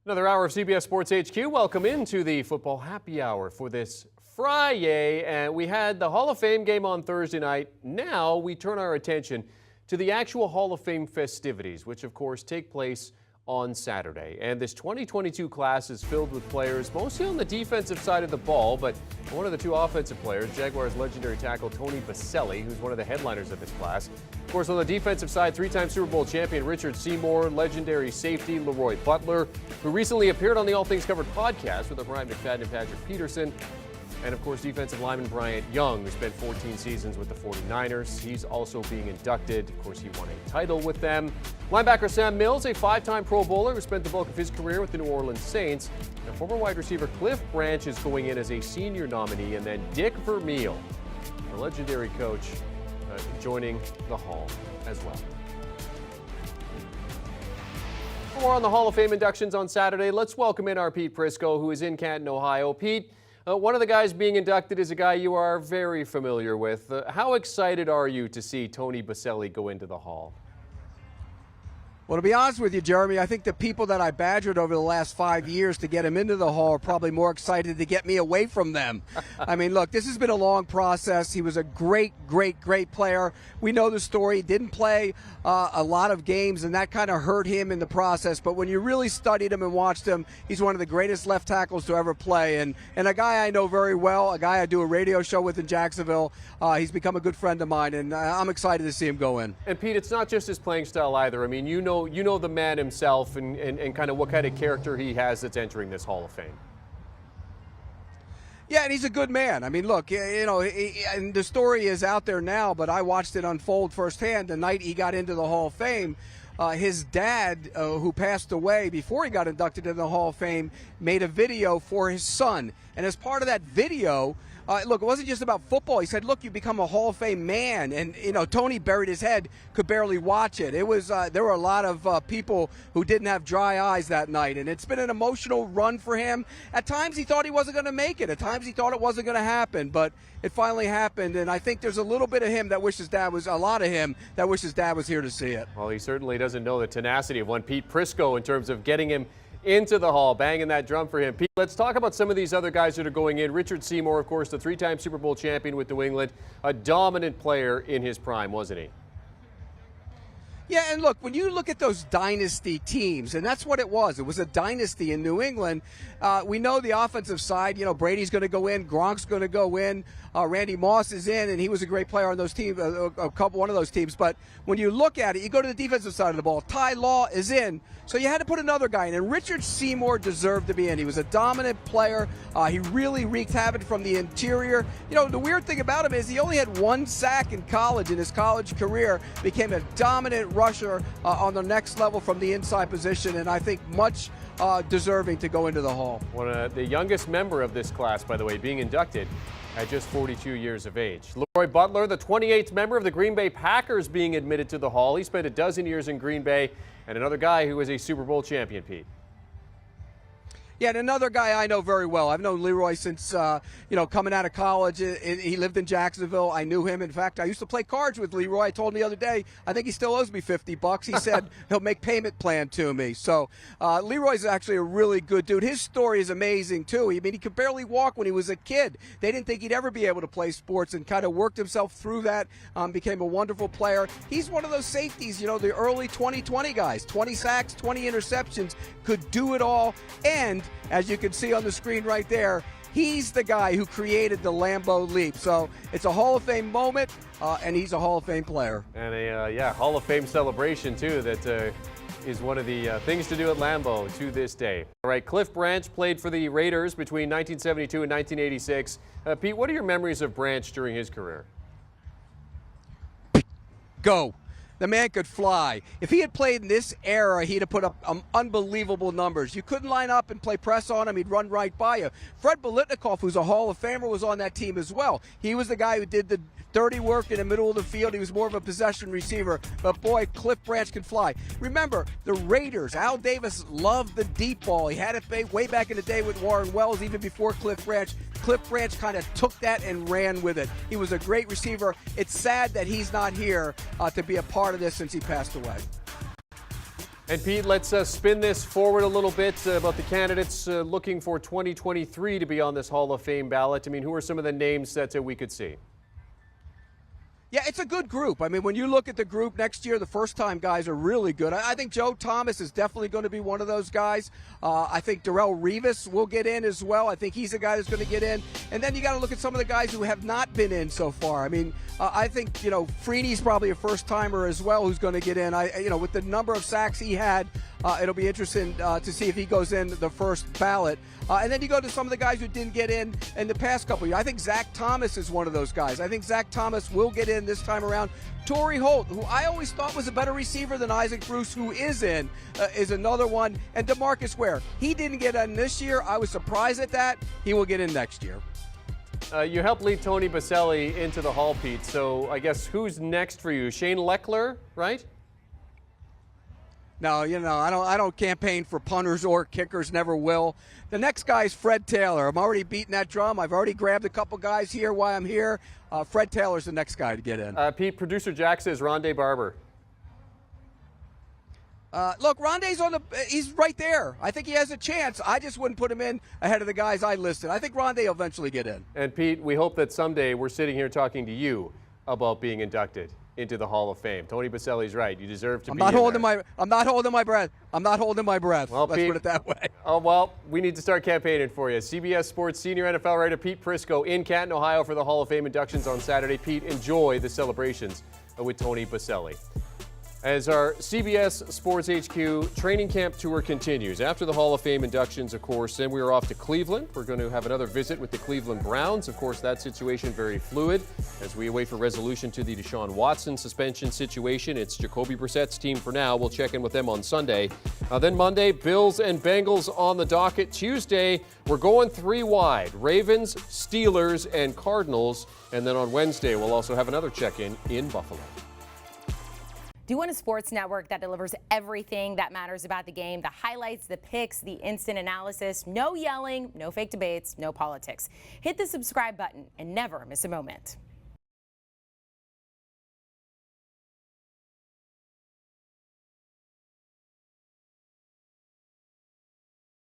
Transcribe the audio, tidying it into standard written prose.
Another hour of CBS Sports HQ. Welcome into the football happy hour for this Friday. And we had the Hall of Fame game on Thursday night. Now we turn our attention to the actual Hall of Fame festivities, which of course take place on Saturday. And this 2022 class is filled with players mostly on the defensive side of the ball, but one of the two offensive players, Jaguars legendary tackle Tony Boselli, who's one of the headliners of this class. Of course, on the defensive side, three-time Super Bowl champion Richard Seymour, legendary safety LeRoy Butler, who recently appeared on the All Things Covered podcast with O'Brien McFadden and Patrick Peterson. And of course, defensive lineman Bryant Young, who spent 14 seasons with the 49ers. He's also being inducted. Of course, he won a title with them. Linebacker Sam Mills, a five-time Pro Bowler who spent the bulk of his career with the New Orleans Saints. And former wide receiver Cliff Branch is going in as a senior nominee. And then Dick Vermeil, the legendary coach, joining the Hall as well. For more on the Hall of Fame inductions on Saturday, let's welcome in our Pete Prisco, who is in Canton, Ohio. Pete, one of the guys being inducted is a guy you are very familiar with. How excited are you to see Tony Boselli go into the Hall? Well, to be honest with you, Jeremy, I think the people that I badgered over the last 5 years to get him into the Hall are probably more excited to get me away from them. I mean, look, this has been a long process. He was a great player. We know the story. He didn't play a lot of games, and that kind of hurt him in the process. But when you really studied him and watched him, he's one of the greatest left tackles to ever play. And a guy I know very well, a guy I do a radio show with in Jacksonville. He's become a good friend of mine, and I'm excited to see him go in. And, Pete, it's not just his playing style either. I mean, you know the man himself and kind of what kind of character he has that's entering this Hall of Fame. Yeah, and he's a good man. I mean, look, and the story is out there now, but I watched it unfold firsthand the night he got into the Hall of Fame. His dad, who passed away before he got inducted into the Hall of Fame, made a video for his son. And as part of that video, look, it wasn't just about football. He said, look, you become a Hall of Fame man. And, Tony buried his head, could barely watch it. It was, there were a lot of people who didn't have dry eyes that night. And it's been an emotional run for him. At times he thought he wasn't going to make it. At times he thought it wasn't going to happen. But it finally happened. And I think there's a little bit of him that wishes dad was, a lot of him that wishes dad was here to see it. Well, he certainly doesn't know the tenacity of one Pete Prisco in terms of getting him into the Hall, banging that drum for him. Pete, let's talk about some of these other guys that are going in. Richard Seymour, of course, the three-time Super Bowl champion with New England, a dominant player in his prime, wasn't he? Yeah, and look, when you look at those dynasty teams, and that's what it was a dynasty in New England. We know the offensive side, Brady's going to go in, Gronk's going to go in, Randy Moss is in, and he was a great player on those teams, one of those teams. But when you look at it, you go to the defensive side of the ball. Ty Law is in, so you had to put another guy in, and Richard Seymour deserved to be in. He was a dominant player. He really wreaked havoc from the interior. The weird thing about him is he only had one sack in college in his college career, became a dominant rusher on the next level from the inside position, and I think much deserving to go into the Hall. The youngest member of this class, by the way, being inducted at just 42 years of age. LeRoy Butler, the 28th member of the Green Bay Packers, being admitted to the Hall. He spent a dozen years in Green Bay, and another guy who was a Super Bowl champion, Pete. Yeah, and another guy I know very well. I've known LeRoy since, coming out of college. He lived in Jacksonville. I knew him. In fact, I used to play cards with LeRoy. I told him the other day, I think he still owes me $50. He said he'll make payment plan to me. So LeRoy's actually a really good dude. His story is amazing, too. I mean, he could barely walk when he was a kid. They didn't think he'd ever be able to play sports and kind of worked himself through that, became a wonderful player. He's one of those safeties, the early 2020 guys, 20 sacks, 20 interceptions, could do it all. And as you can see on the screen right there, he's the guy who created the Lambeau leap. So it's a Hall of Fame moment, and he's a Hall of Fame player. And a Hall of Fame celebration, too, that is one of the things to do at Lambeau to this day. All right, Cliff Branch played for the Raiders between 1972 and 1986. Pete, what are your memories of Branch during his career? Go. The man could fly. If he had played in this era, he'd have put up unbelievable numbers. You couldn't line up and play press on him. He'd run right by you. Fred Biletnikoff, who's a Hall of Famer, was on that team as well. He was the guy who did the dirty work in the middle of the field. He was more of a possession receiver. But, boy, Cliff Branch can fly. Remember, the Raiders, Al Davis loved the deep ball. He had it way back in the day with Warren Wells, even before Cliff Branch. Cliff Branch kind of took that and ran with it. He was a great receiver. It's sad that he's not here to be a part of this since he passed away. And Pete, let's spin this forward a little bit about the candidates looking for 2023 to be on this Hall of Fame ballot. I mean, who are some of the names that we could see? Yeah, it's a good group. I mean, when you look at the group next year, the first-time guys are really good. I think Joe Thomas is definitely going to be one of those guys. I think Darrelle Revis will get in as well. I think he's a guy that's going to get in. And then you got to look at some of the guys who have not been in so far. I mean, I think, Freeney's probably a first-timer as well who's going to get in. With the number of sacks he had, it'll be interesting to see if he goes in the first ballot. And then you go to some of the guys who didn't get in the past couple of years. I think Zach Thomas is one of those guys. I think Zach Thomas will get in this time around. Torrey Holt, who I always thought was a better receiver than Isaac Bruce, who is in, is another one. And DeMarcus Ware, he didn't get in this year. I was surprised at that. He will get in next year. You helped lead Tony Boselli into the Hall, Pete. So I guess who's next for you? Shane Leckler, right? No, I don't campaign for punters or kickers, never will. The next guy is Fred Taylor. I'm already beating that drum. I've already grabbed a couple guys here while I'm here. Fred Taylor's the next guy to get in. Pete, producer Jack says Rondé Barber. Look, Rondé's he's right there. I think he has a chance. I just wouldn't put him in ahead of the guys I listed. I think Rondé will eventually get in. And Pete, we hope that someday we're sitting here talking to you about being inducted into the Hall of Fame. Tony Boselli's right. You deserve to be in there. I'm not holding my breath. I'm not holding my breath. Well, Let's Pete, put it that way. Oh, well, we need to start campaigning for you. CBS Sports senior NFL writer Pete Prisco in Canton, Ohio for the Hall of Fame inductions on Saturday. Pete, enjoy the celebrations with Tony Boselli. As our CBS Sports HQ training camp tour continues, after the Hall of Fame inductions, of course, then we are off to Cleveland. We're going to have another visit with the Cleveland Browns. Of course, that situation very fluid as we await for resolution to the Deshaun Watson suspension situation. It's Jacoby Brissett's team for now. We'll check in with them on Sunday. Then Monday, Bills and Bengals on the docket. Tuesday, we're going three wide. Ravens, Steelers, and Cardinals. And then on Wednesday, we'll also have another check-in in Buffalo. Do you want a sports network that delivers everything that matters about the game? The highlights, the picks, the instant analysis, no yelling, no fake debates, no politics. Hit the subscribe button and never miss a moment.